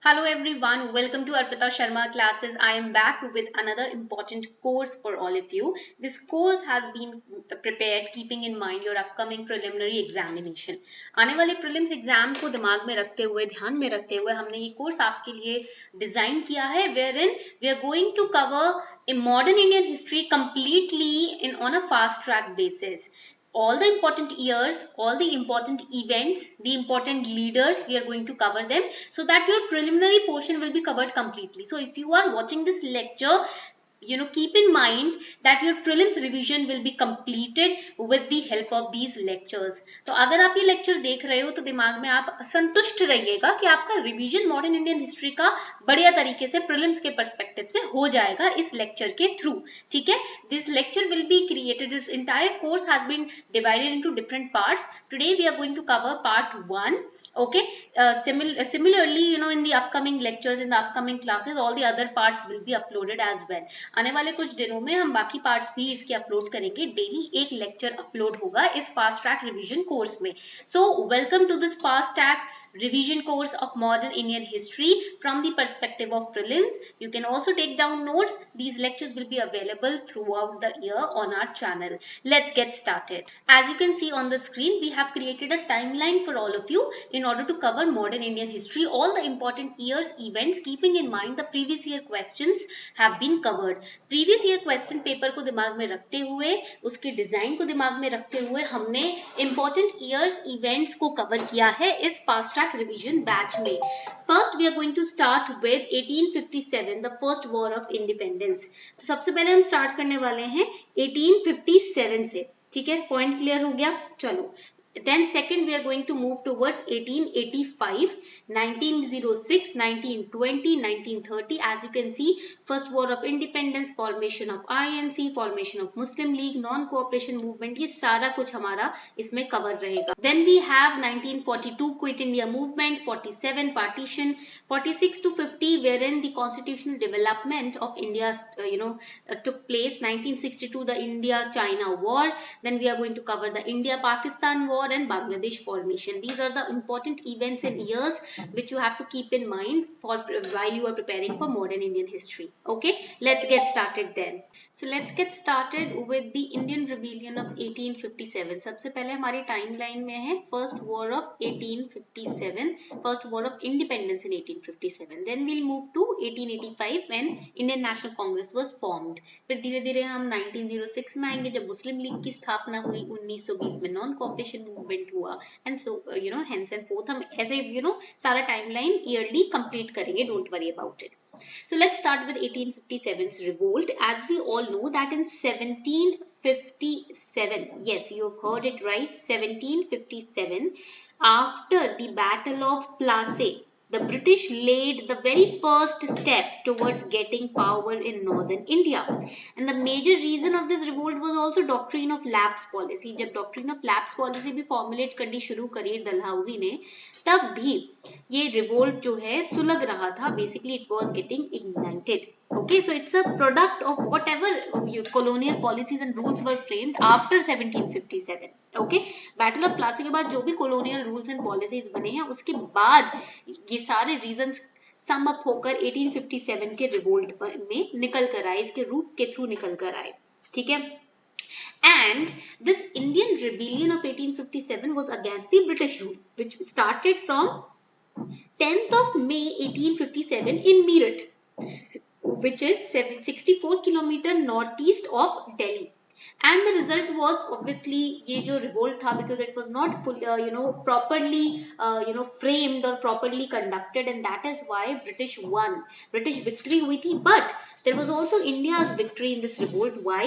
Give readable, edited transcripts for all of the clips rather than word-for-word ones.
Hello everyone, welcome to Arpita Sharma classes. I am back with another important course for all of you. This course has been prepared keeping in mind your upcoming preliminary examination. आने वाले prelims exam को दिमाग में रखते हुए ध्यान में रखते हुए हमने ये कोर्स आपके लिए डिजाइन किया है wherein we are going to cover a modern Indian history completely on a fast track basis. All the important years, all the important events, the important leaders, we are going to cover them so that your preliminary portion will be covered completely. So if you are watching this lecture, keep in mind that your prelims revision will be completed with the help of these lectures. तो अगर आप ये lecture देख रहे हो तो दिमाग में आप संतुष्ट रहिएगा कि आपका रिवीजन मॉडर्न इंडियन हिस्ट्री का बढ़िया तरीके से प्रीलिम्स के पर्सपेक्टिव से हो जाएगा इस लेक्चर के थ्रू. ठीक है, this lecture will be created. This entire course has been divided into different parts. Today we are going to cover part 1. Okay, similarly, in the upcoming lectures, in the upcoming classes, all the other parts will be uploaded as well. आने वाले कुछ दिनों में हम बाकी parts भी इसके upload करेंगे. डेली एक लेक्चर अपलोड होगा इस फास्ट ट्रैक रिवीजन कोर्स में. So welcome to this fast track revision course of modern Indian history from the perspective of prelims. You can also take down notes. These lectures will be available throughout the year on our channel. Let's get started. As you can see on the screen, we have created a timeline for all of you in order to cover modern Indian history. All the important years, events, keeping in mind the previous year questions have been covered. Previous year question paper को दिमाग में रखते हुए, उसके design को दिमाग में रखते हुए हमने important years, events को कवर किया है इस फास्ट revision batch में. First we are going to start with 1857, the first war of independence. तो सबसे पहले हम स्टार्ट करने वाले हैं 1857 से. ठीक है, पॉइंट क्लियर हो गया. चलो, then second we are going to move towards 1885, 1906, 1920, 1930. As you can see, first war of independence, formation of INC, formation of Muslim League, non-cooperation movement, ये सारा कुछ हमारा इसमें कवर रहेगा. Then we have 1942 Quit India movement, 47 partition, 46 to 50 wherein the constitutional development of India took place, 1962 the India-China war. Then we are going to cover the India-Pakistan war and Bangladesh formation. These are the important events and years which you have to keep in mind while you are preparing for modern Indian history. Okay, let's get started then. So let's get started with the Indian rebellion of 1857. सबसे पहले हमारी timeline में है first war of 1857, first war of independence in 1857. Then we'll move to 1885 when Indian National Congress was formed. फिर धीरे धीरे हम 1906 में आएंगे जब मुस्लिम लीग की स्थापना हुई. 1920 में नॉन कॉपरेशन मूवमेंट हुआ and so hence and fourth. हम ऐसे सारा टाइमलाइन ईयरली कंप्लीट करेंगे. Don't worry about it. So let's start with 1857's revolt. As we all know that in 1757, yes, you've heard it right, 1757, after the Battle of Plassey, the British laid the very first step towards getting power in northern India. And the major reason of this revolt was also doctrine of lapse policy. जब doctrine of lapse policy भी formulate करनी शुरू करी डलहौजी ने, तब भी ये revolt जो है सुलग रहा था. Basically it was getting ignited. Okay, so it's a product of whatever colonial policies and rules were framed after 1757. Okay, battle of Plassey के बाद जो भी colonial rules and policies बने हैं उसके बाद ये सारे reasons सम अप होकर 1857 के रिवोल्ट में निकल कर आए, इसके रूप के थ्रू निकल कर आए. ठीक है, and this Indian rebellion of 1857 was against the British rule, which started from 10th of May 1857 in Meerut, which is 64 kilometer northeast of Delhi. And the result was obviously ये जो revolt था, because it was not properly framed or properly conducted, and that is why British won. British victory हुई थी, but there was also India's victory in this revolt. Why?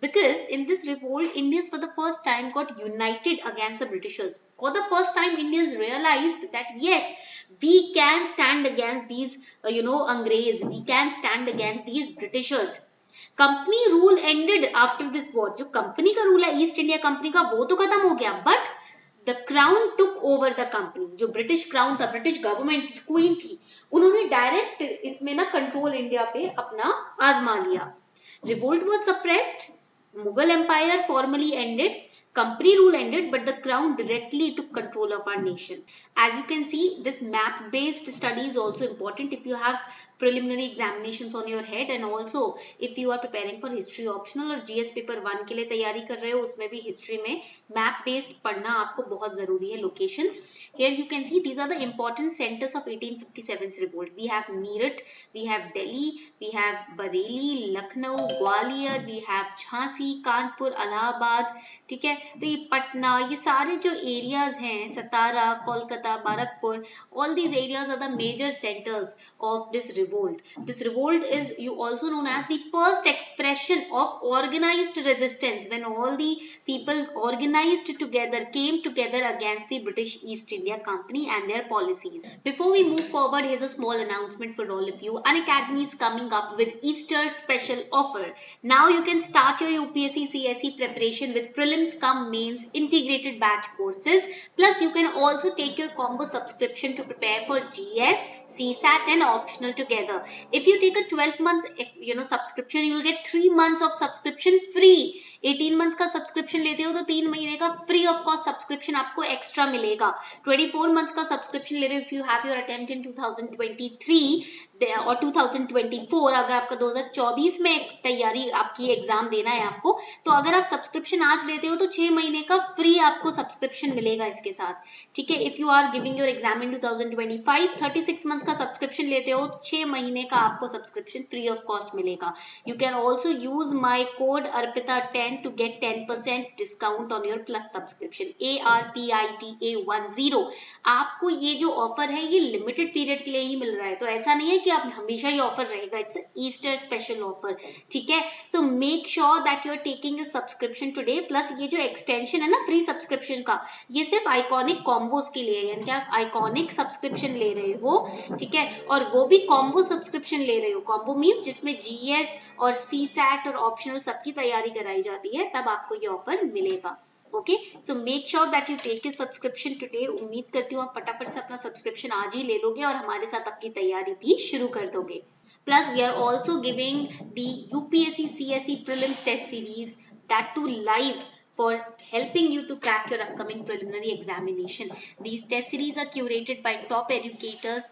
Because in this revolt, Indians for the first time got united against the Britishers. For the first time, Indians realized that yes, we can stand against these Angrez, we can stand against these Britishers. Company rule ended after this war. जो company का rule है east India company का, वो तो खत्म हो गया, but the crown took over the company. जो ब्रिटिश क्राउन था, ब्रिटिश गवर्नमेंट क्वीन थी, उन्होंने डायरेक्ट इसमें ना कंट्रोल इंडिया पे अपना आजमा लिया. Revolt was suppressed, Mughal empire formally ended. Company rule ended, but the crown directly took control of our nation. As you can see, this map based study is also important if you have preliminary examinations on your head, and also if you are preparing for history optional और GS paper 1 के लिए तैयारी कर रहे हो, उसमें भी history में मैप बेस्ड पढ़ना आपको बहुत जरूरी है. Locations, here you can see these are the important centers of 1857's revolt. We have Meerut, we have Delhi, we have Bareilly, Lucknow, Gwalior, we have Jhansi, Kanpur, Allahabad. ठीक है, तो ये पटना, ये सारे जो एरियाज हैं, सतारा, Kolkata, बारकपुर, all these areas are the major centers of this revolt. This revolt is also known as the first expression of organized resistance, when all the people organized together, came together against the British East India Company and their policies. Before we move forward, here's a small announcement for all of you. Unacademy is coming up with Easter special offer. Now you can start your UPSC CSE preparation with prelims cum mains integrated batch courses. Plus you can also take your combo subscription to prepare for GS, CSAT and optional together. If you take a 12 months subscription, you will get 3 months of subscription free. 18 months का subscription लेते हो तो 3 महीने का free of cost subscription आपको extra मिलेगा. 24 months का subscription ले रहे हो if you have your attempt in 2023 और 2024, अगर आपका 2024 में तैयारी आपकी एग्जाम देना है आपको, तो अगर आप सब्सक्रिप्शन आज लेते हो तो 6 महीने का फ्री आपको सब्सक्रिप्शन मिलेगा इसके साथ. ठीक है, if you are giving your exam in 2025, 36 months का सब्सक्रिप्शन लेते हो, 6 महीने का आपको सब्सक्रिप्शन फ्री ऑफ कॉस्ट मिलेगा. You can also use my code अर्पिता10 to get 10% discount on your plus subscription. ARPITA10. आपको ये जो ऑफर है ये लिमिटेड पीरियड के लिए ही मिल रहा है, तो ऐसा नहीं है कि आप हमेशा ये ऑफर रहेगा. It's Easter special offer. ठीक है, so make sure that you are taking your subscription today. Plus ये जो एक्सटेंशन है ना फ्री सब्सक्रिप्शन का, ये सिर्फ आइकॉनिक कॉम्बोज के लिए, यानी कि आप आइकॉनिक सब्सक्रिप्शन ले रहे हो. ठीक है, और वो भी कॉम्बो सब्सक्रिप्शन ले रहे हो. कॉम्बो मीन्स जिसमें GS और CSAT और ऑप्शनल सबकी तैयारी कराई जाती है, तब आपको ये ऑफर मिलेगा. Okay, so make sure that you take your subscription today. उम्मीद करती हूँ आप फटाफट से अपना सब्सक्रिप्शन आज ही ले लोगे और हमारे साथ अपनी तैयारी भी शुरू कर दोगे. Plus we are also giving the UPSC CSE prelims test series, that too live, for helping you to crack your upcoming preliminary examination. These test series are curated by top educators.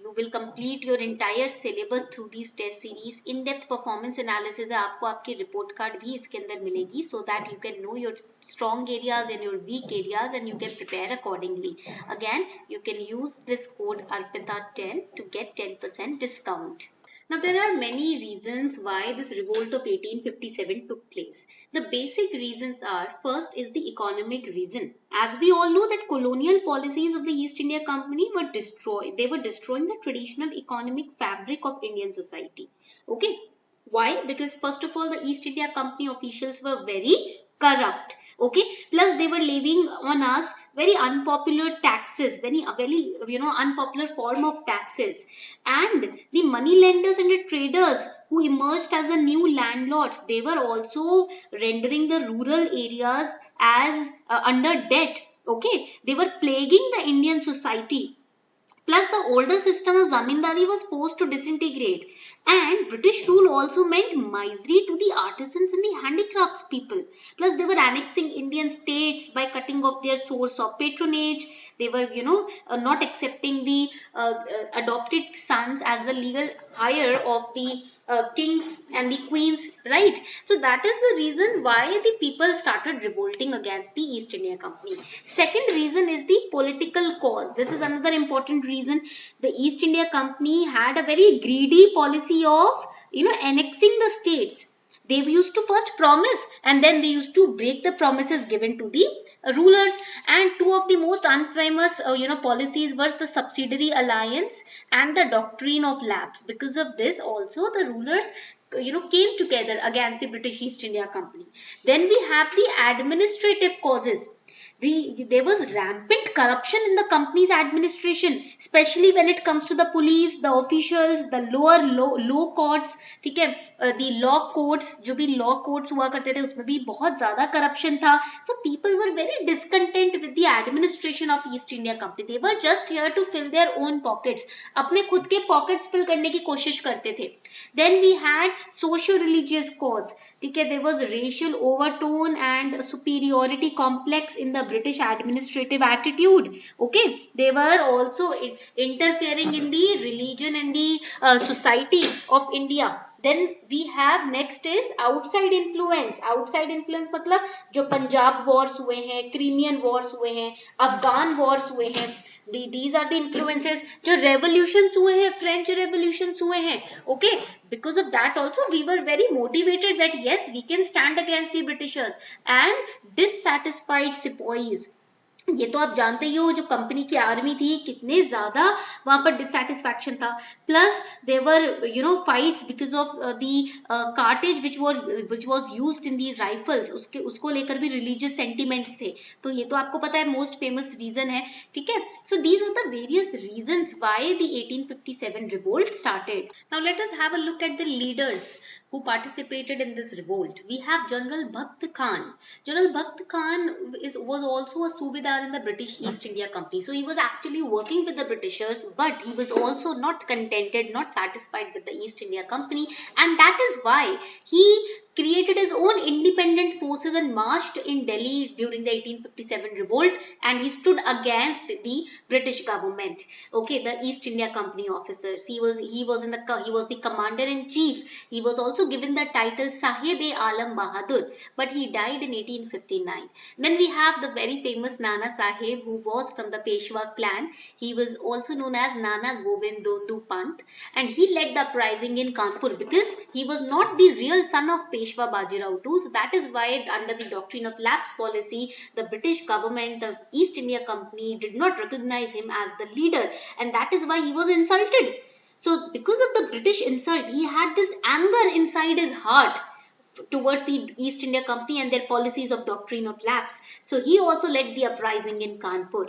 You will complete your entire syllabus through these test series. In-depth performance analysis है, आपको आपकी report card भी इसके अंदर मिलेगी, so that you can know your strong areas and your weak areas and you can prepare accordingly. Again, you can use this code ARPITA10 to get 10% discount. Now there are many reasons why this revolt of 1857 took place. The basic reasons are, first is the economic reason. As we all know that colonial policies of the East India Company were destroyed. They were destroying the traditional economic fabric of Indian society. Okay, why? Because first of all the East India Company officials were very corrupt. Okay, plus they were levying on us very unpopular taxes, very unpopular form of taxes, and the money lenders and the traders who emerged as the new landlords, they were also rendering the rural areas as under debt. Okay, they were plaguing the Indian society. Plus the older system of zamindari was forced to disintegrate, and British rule also meant misery to the artisans and the handicrafts people. Plus they were annexing Indian states by cutting off their source of patronage. They were not accepting the adopted sons as the legal heir of the kings and the queens, right? So that is the reason why the people started revolting against the East India Company. Second reason is the political cause. This is another important reason. The East India Company had a very greedy policy of annexing the states. They used to first promise and then they used to break the promises given to the rulers, and two of the most unfamous policies were the subsidiary alliance and the doctrine of lapse. Because of this also the rulers came together against the British East India Company. Then we have the administrative causes. There was rampant corruption in the company's administration, especially when it comes to the police, the officials, the low courts, ठीक है, the law courts, जो भी law courts हुआ करते थे उसमें भी बहुत ज़्यादा corruption था. So people were very discontent with the administration of East India Company. They were just here to fill their own pockets, अपने खुद के pockets fill करने की कोशिश करते थे. Then we had socio-religious cause, ठीक है, there was racial overtone and superiority complex in the British administrative attitude. Okay, they were also interfering in the religion and the society of India. Then we have next is outside influence. Outside influence मतलब जो Punjab wars हुए हैं, Crimean wars हुए हैं, Afghan wars हुए हैं, these are the influences. जो revolutions हुए हैं, French revolutions हुए हैं, okay, because of that also we were very motivated that yes, we can stand against the Britishers. And dissatisfied sepoys, ये तो आप जानते ही हो, जो कंपनी की आर्मी थी कितने ज्यादा वहां पर डिससैटिस्फैक्शन था. Plus there were fights because of the cartridge which was used in the rifles, उसको लेकर भी रिलीजियस सेंटिमेंट्स थे. तो ये तो आपको पता है मोस्ट फेमस रीजन है, ठीक है. So these are the various reasons why the 1857 revolt started. Now let us have a look at the leaders who participated in this revolt. We have General Bakht Khan. General Bakht Khan was also a Subedar in the British East India Company. So he was actually working with the Britishers, but he was also not contented, not satisfied with the East India Company, and that is why he created his own independent forces and marched in Delhi during the 1857 revolt, and he stood against the British government. Okay, the East India Company officers. He was the commander in chief. He was also given the title Sahib-e-Alam Bahadur, but he died in 1859. Then we have the very famous Nana Sahib, who was from the Peshwa clan. He was also known as Nana Govindondu Pant, and he led the uprising in Kanpur because he was not the real son of Peshwa Bajirao II. So that is why under the doctrine of lapse policy, the British government, the East India Company did not recognize him as the leader, and that is why he was insulted. So because of the British insult, he had this anger inside his heart towards the East India Company and their policies of doctrine of lapse. So he also led the uprising in Kanpur.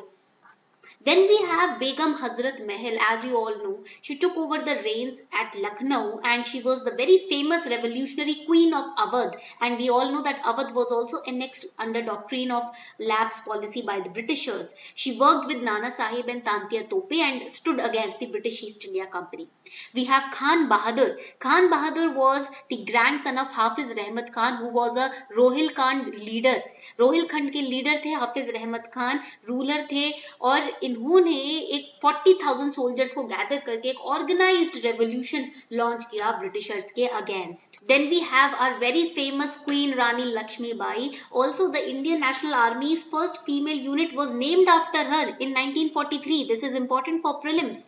Then we have Begum Hazrat Mahal. As you all know, she took over the reins at Lucknow, and she was the very famous revolutionary queen of Awadh. And we all know that Awadh was also annexed under doctrine of lapse policy by the Britishers. She worked with Nana Sahib and Tantia Tope and stood against the British East India Company. We have Khan Bahadur. Khan Bahadur was the grandson of Hafiz Rahmat Khan, who was a Rohil Khan leader. Rohail खंड के leader थे हाफिज रहमत Khan, ruler थे, और इन्होंने एक 40,000 soldiers को gather करके एक ऑर्गेनाइज्ड रेवोल्यूशन लॉन्च किया ब्रिटिशर्स के against. Then we have our very famous queen Rani Lakshmibai. Also the Indian National Army's first female unit was named after her in 1943. This is important for prelims.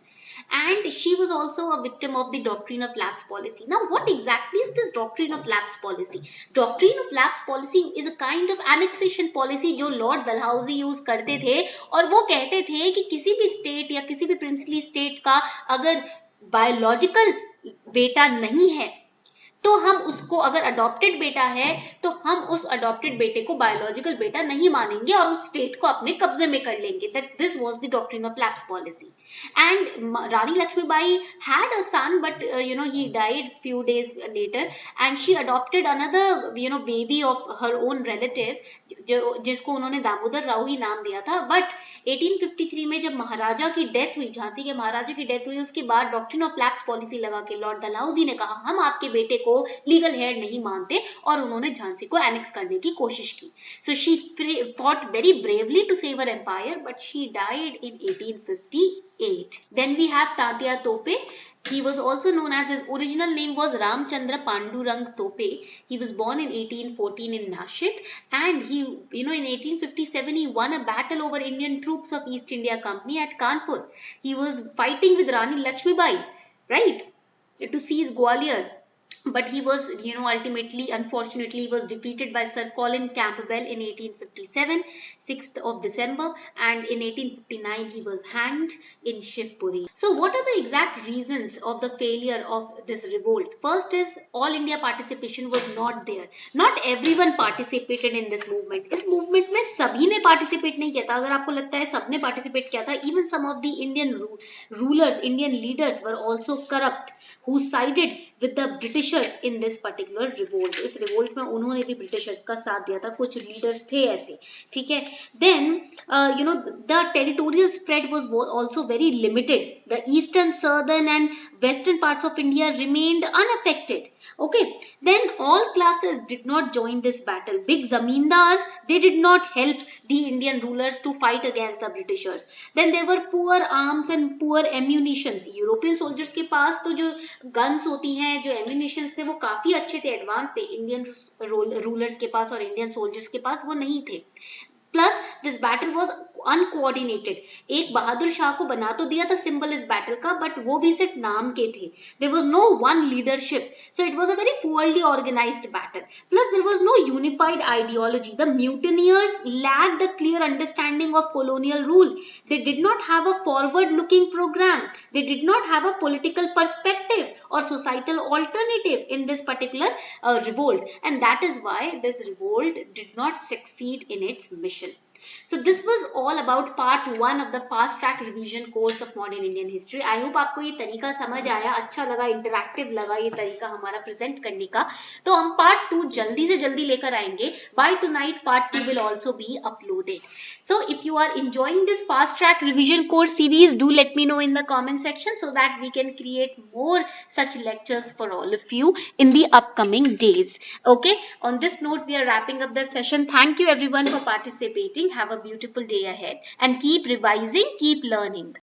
And she was also a victim of the doctrine of lapse policy. Now, what exactly is this doctrine of lapse policy? Doctrine of lapse policy is a kind of annexation policy जो Lord Dalhousie use करते थे, और वो कहते थे कि किसी भी स्टेट या किसी भी प्रिंसली स्टेट का अगर बायोलॉजिकल बेटा नहीं है तो हम उसको, अगर अडॉप्टेड बेटा है तो हम उस अडॉप्टेड बेटे को बायोलॉजिकल बेटा नहीं मानेंगे और उस स्टेट को अपने कब्जे में कर लेंगे. That this was the doctrine of lapse policy. And Rani Lakshmibai had a son, but he died few days later, and she adopted another baby of her own relative, जिसको उन्होंने दामोदर राव ही नाम दिया था. बट 1853 में जब महाराजा की डेथ हुई, झांसी के महाराजा की डेथ हुई, उसके बाद डॉक्ट्रिन ऑफ लैप्स पॉलिसी लगा के लॉर्ड डलहौजी ने कहा हम आपके बेटे को लीगल हेयर नहीं मानते, और उन्होंने झांसी को एनेक्स करने की कोशिश की. So she fought very bravely to save her empire, but she died in 1858. Then we have Tantia Tope. He was also known as, his original name was Ramchandra Pandurang Tope. He was born in 1814 in Nashik, and he, in 1857 he won a battle over Indian troops of East India Company at Kanpur. He was fighting with Rani Lakshmibai, right, to seize Gwalior. but he was, ultimately, unfortunately, he was defeated by Sir Colin Campbell in 1857, 6th of December, and in 1859 he was hanged in Shivpuri. So what are the exact reasons of the failure of this revolt? First is all India participation was not there. Not everyone participated in this movement. इस movement में सभी ने participate नहीं किया था. अगर आपको लगता है सबने participate किया था, even some of the Indian rulers, Indian leaders were also corrupt, who sided with the Britishers in this particular revolt. इस revolt में उन्होंने भी Britishers का साथ दिया था, कुछ leaders थे ऐसे, ठीक है. Then the territorial spread was also very limited. The eastern, southern and western parts of India remained unaffected. Okay, then all classes did not join this battle. Big zamindars, they did not help the Indian rulers to fight against the Britishers. Then there were poor arms and poor ammunitions. European soldiers के पास तो जो guns होती हैं, जो ammunitions थे वो काफी अच्छे थे, advanced थे. Indian rulers के पास और Indian soldiers के पास वो नहीं थे. Plus this battle was uncoordinated. एक बहादुर शाह को बना तो दिया था सिंबल इस बैटल का, बट वो भी सिर्फ नाम के थे. There was no one leadership, so it was a very poorly organized battle. Plus there was no unified ideology. The mutineers lacked the clear understanding of colonial rule. They did not have a forward looking program. They did not have a political perspective or societal alternative in this particular revolt, and that is why this revolt did not succeed in its mission. So this was all about part 1 of the fast track revision course of modern Indian history. I hope आपको ये तरीका समझ आया, अच्छा लगा, interactive लगा ये तरीका हमारा प्रेजेंट करने का. तो हम पार्ट 2 जल्दी से जल्दी लेकर आएंगे. By tonight part 2 will also be uploaded. So if you are enjoying this fast track revision course series, do let me know in the comment section so that we can create more such lectures for all of you in the upcoming days. Okay, on this note we are wrapping up the session. Thank you everyone for participating. Have a beautiful day ahead and keep revising, keep learning.